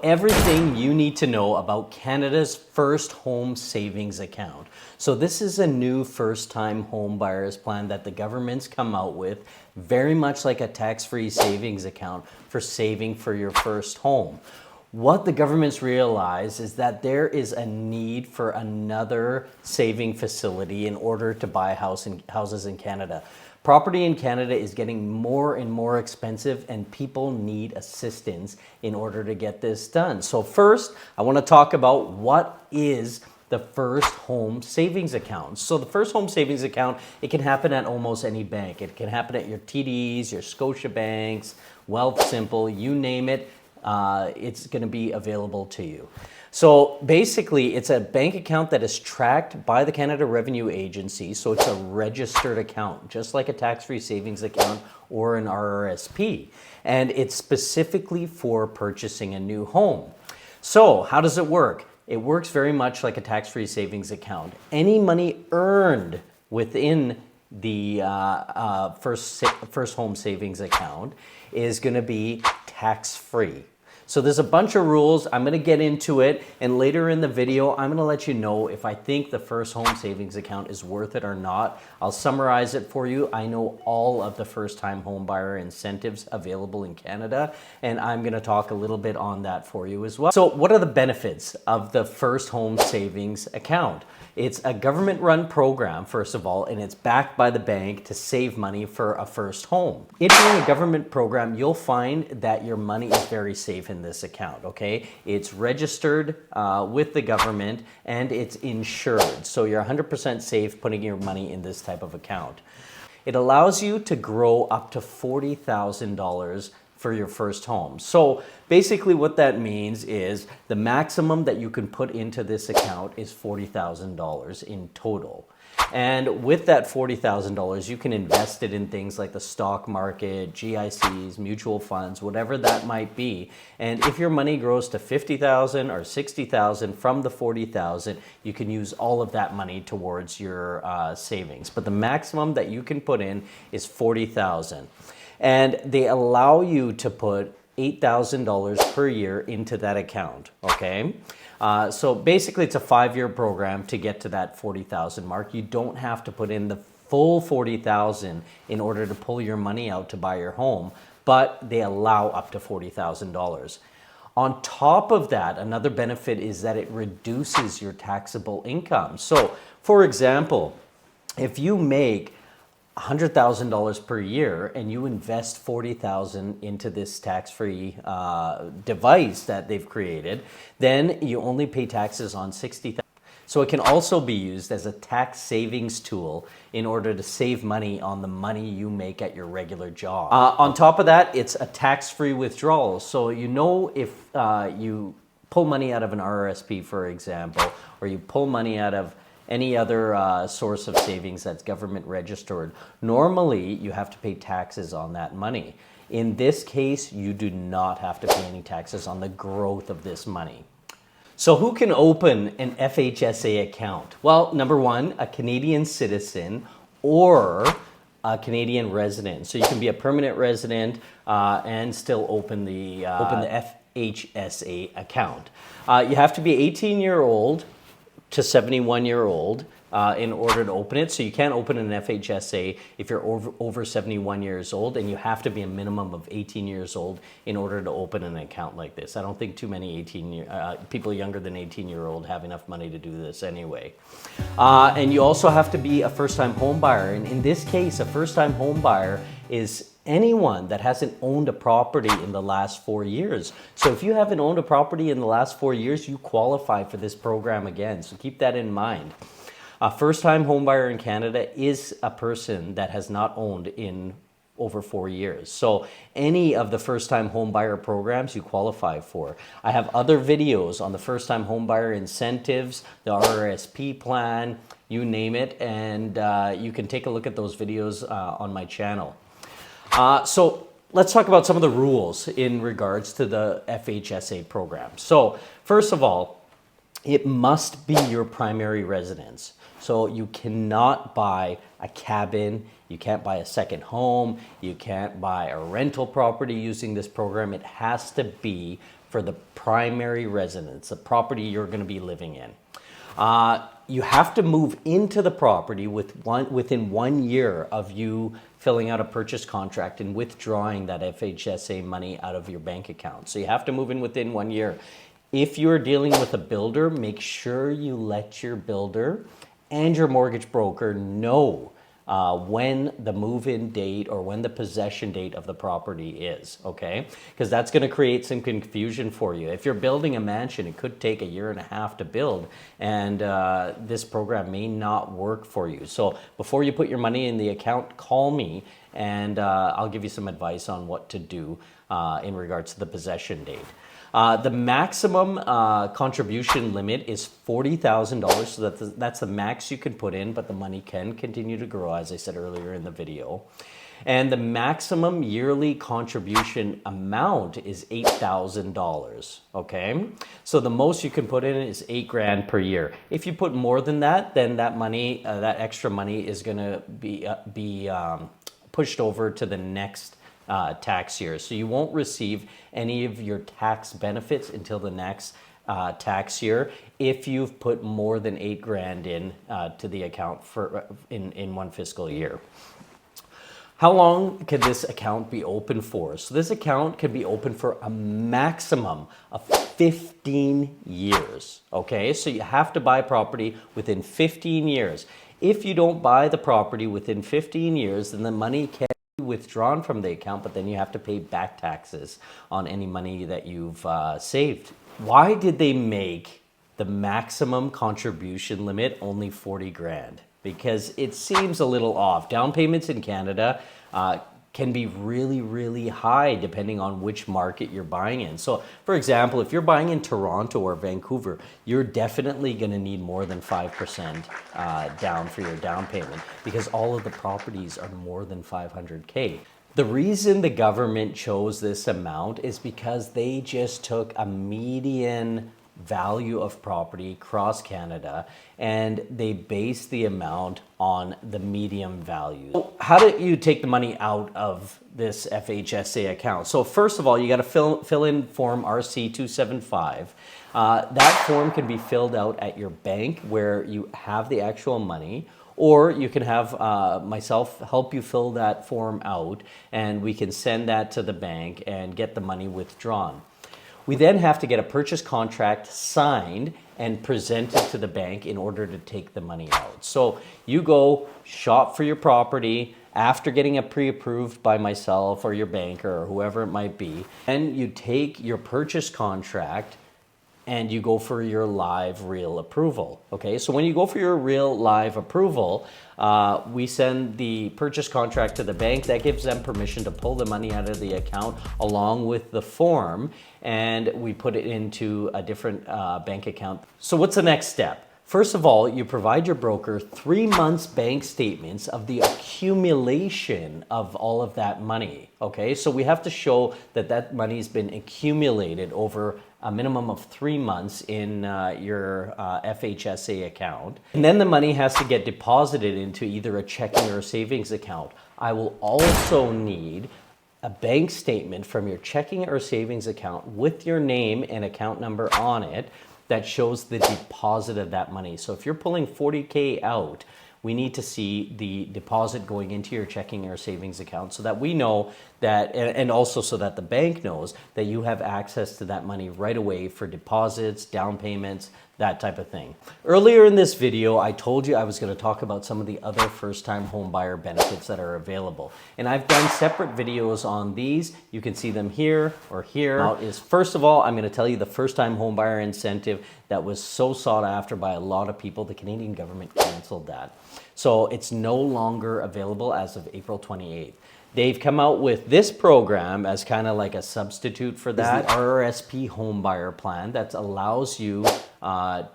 Everything you need to know about Canada's first home savings account. So this is a new first-time home buyers plan that the government's come out with, very much like a tax-free savings account for saving for your first home. What the government's realized is that there is a need for another saving facility in order to buy houses in Canada. Property in Canada is getting more and more expensive, and people need assistance in order to get this done. So first, I want to talk about what is the first home savings account. So the first home savings account, it can happen at almost any bank. It can happen at your TDs, your Scotiabanks, Wealthsimple, you name it. It's going to be available to you. So basically, it's a bank account that is tracked by the Canada Revenue Agency. So it's a registered account, just like a tax-free savings account or an RRSP. And it's specifically for purchasing a new home. So how does it work? It works very much like a tax-free savings account. Any money earned within the first home savings account is going to be tax-free. So there's a bunch of rules. I'm going to get into it, and later in the video, I'm going to let you know if I think the first home savings account is worth it or not. I'll summarize it for you. I know all of the first-time home buyer incentives available in Canada, and I'm going to talk a little bit on that for you as well. So what are the benefits of the first home savings account? It's a government-run program, first of all, and it's backed by the bank to save money for a first home. If you're in a government program, you'll find that your money is very safe in this account, okay? It's registered with the government and it's insured. So you're 100% safe putting your money in this type of account. It allows you to grow up to $40,000 for your first home. So basically what that means is the maximum that you can put into this account is $40,000 in total. And with that $40,000, you can invest it in things like the stock market, GICs, mutual funds, whatever that might be. And if your money grows to $50,000 or $60,000 from the $40,000, you can use all of that money towards your savings. But the maximum that you can put in is $40,000. And they allow you to put $8,000 per year into that account, okay? So basically it's a 5-year program to get to that $40,000 mark. You don't have to put in the full $40,000 in order to pull your money out to buy your home, but they allow up to $40,000. On top of that, another benefit is that it reduces your taxable income. So for example, if you make $100,000 per year and you invest $40,000 into this tax-free device that they've created, then you only pay taxes on $60,000. So it can also be used as a tax savings tool in order to save money on the money you make at your regular job. On top of that, it's a tax-free withdrawal. So you know if you pull money out of an RRSP, for example, or you pull money out of any other source of savings that's government registered, normally you have to pay taxes on that money. In this case, you do not have to pay any taxes on the growth of this money. So who can open an FHSA account? Well, number one, a Canadian citizen or a Canadian resident. So you can be a permanent resident and still open the FHSA account. You have to be 18-year-old to 71-year-old in order to open it. So you can't open an FHSA if you're over 71 years old, and you have to be a minimum of 18 years old in order to open an account like this. I don't think too many people younger than 18-year-old have enough money to do this anyway. And you also have to be a first-time home buyer. And in this case, a first-time home buyer is anyone that hasn't owned a property in the last 4 years. So if you haven't owned a property in the last 4 years, you qualify for this program again. So keep that in mind. A first-time homebuyer in Canada is a person that has not owned in over 4 years. So any of the first-time homebuyer programs you qualify for. I have other videos on the first-time homebuyer incentives, the RRSP plan, you name it, and you can take a look at those videos on my channel. So let's talk about some of the rules in regards to the FHSA program. So first of all, it must be your primary residence. So you cannot buy a cabin, you can't buy a second home, you can't buy a rental property using this program. It has to be for the primary residence, the property you're going to be living in. You have to move into the property within 1 year of you filling out a purchase contract and withdrawing that FHSA money out of your bank account. So you have to move in within 1 year. If you're dealing with a builder, make sure you let your builder and your mortgage broker know when the move-in date or when the possession date of the property is, okay? Because that's going to create some confusion for you. If you're building a mansion, it could take 1.5 years to build, and this program may not work for you. So before you put your money in the account, call me, and I'll give you some advice on what to do in regards to the possession date. The maximum contribution limit is $40,000, so that's the max you can put in, but the money can continue to grow, as I said earlier in the video. And the maximum yearly contribution amount is $8,000, okay? So the most you can put in is $8,000 per year. If you put more than that, then that money, that extra money is gonna be pushed over to the next tax year. So you won't receive any of your tax benefits until the next tax year if you've put more than $8,000 in to the account for in one fiscal year. How long can this account be open for? So this account can be open for a maximum of 15 years, okay? So you have to buy property within 15 years. If you don't buy the property within 15 years, then the money can withdrawn from the account, but then you have to pay back taxes on any money that you've saved. Why did they make the maximum contribution limit only $40,000? Because it seems a little off. Down payments in Canada can be really, really high depending on which market you're buying in. So for example, if you're buying in Toronto or Vancouver, you're definitely gonna need more than 5% down for your down payment because all of the properties are more than $500K. The reason the government chose this amount is because they just took a median value of property across Canada and they base the amount on the median value. So how do you take the money out of this FHSA account? So first of all, you got to fill in form RC-275. That form can be filled out at your bank where you have the actual money, or you can have myself help you fill that form out and we can send that to the bank and get the money withdrawn. We then have to get a purchase contract signed and presented to the bank in order to take the money out. So you go shop for your property after getting it pre-approved by myself or your banker or whoever it might be, and you take your purchase contract and you go for your live real approval. Okay, so when you go for your real live approval, we send the purchase contract to the bank. That gives them permission to pull the money out of the account along with the form, and we put it into a different bank account. So what's the next step? First of all, you provide your broker 3 months bank statements of the accumulation of all of that money. Okay, so we have to show that that money's been accumulated over a minimum of 3 months in your FHSA account. And then the money has to get deposited into either a checking or a savings account. I will also need a bank statement from your checking or savings account with your name and account number on it that shows the deposit of that money. So if you're pulling $40K out, we need to see the deposit going into your checking or savings account so that we know that, and also so that the bank knows that you have access to that money right away for deposits, down payments, that type of thing. Earlier in this video, I told you I was going to talk about some of the other first-time home buyer benefits that are available. And I've done separate videos on these. You can see them here or here. Now is, first of all, I'm going to tell you the first-time home buyer incentive that was so sought after by a lot of people. The Canadian government canceled that. So it's no longer available as of April 28th. They've come out with this program as kind of like a substitute for that. The RRSP home buyer plan that allows you to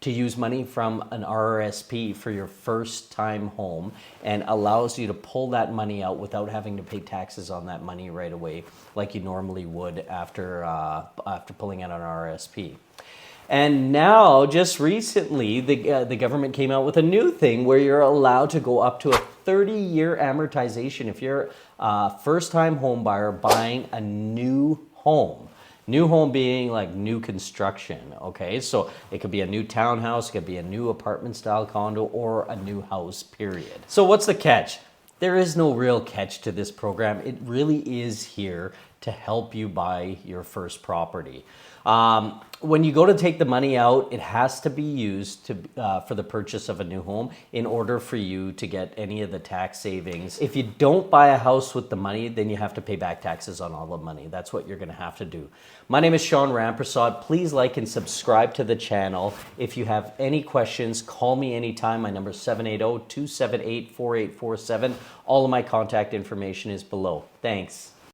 use money from an RRSP for your first time home and allows you to pull that money out without having to pay taxes on that money right away like you normally would after pulling out an RRSP. And now, just recently, the government came out with a new thing where you're allowed to go up to a 30-year amortization if you're a first-time home buyer buying a new home. New home being like new construction, okay? So it could be a new townhouse, it could be a new apartment style condo, or a new house, period. So what's the catch? There is no real catch to this program. It really is here to help you buy your first property. When you go to take the money out, it has to be used for the purchase of a new home in order for you to get any of the tax savings. If you don't buy a house with the money, then you have to pay back taxes on all the money. That's what you're going to have to do. My name is Sean Ramprasad. Please like and subscribe to the channel. If you have any questions, call me anytime. My number is 780-278-4847. All of my contact information is below. Thanks.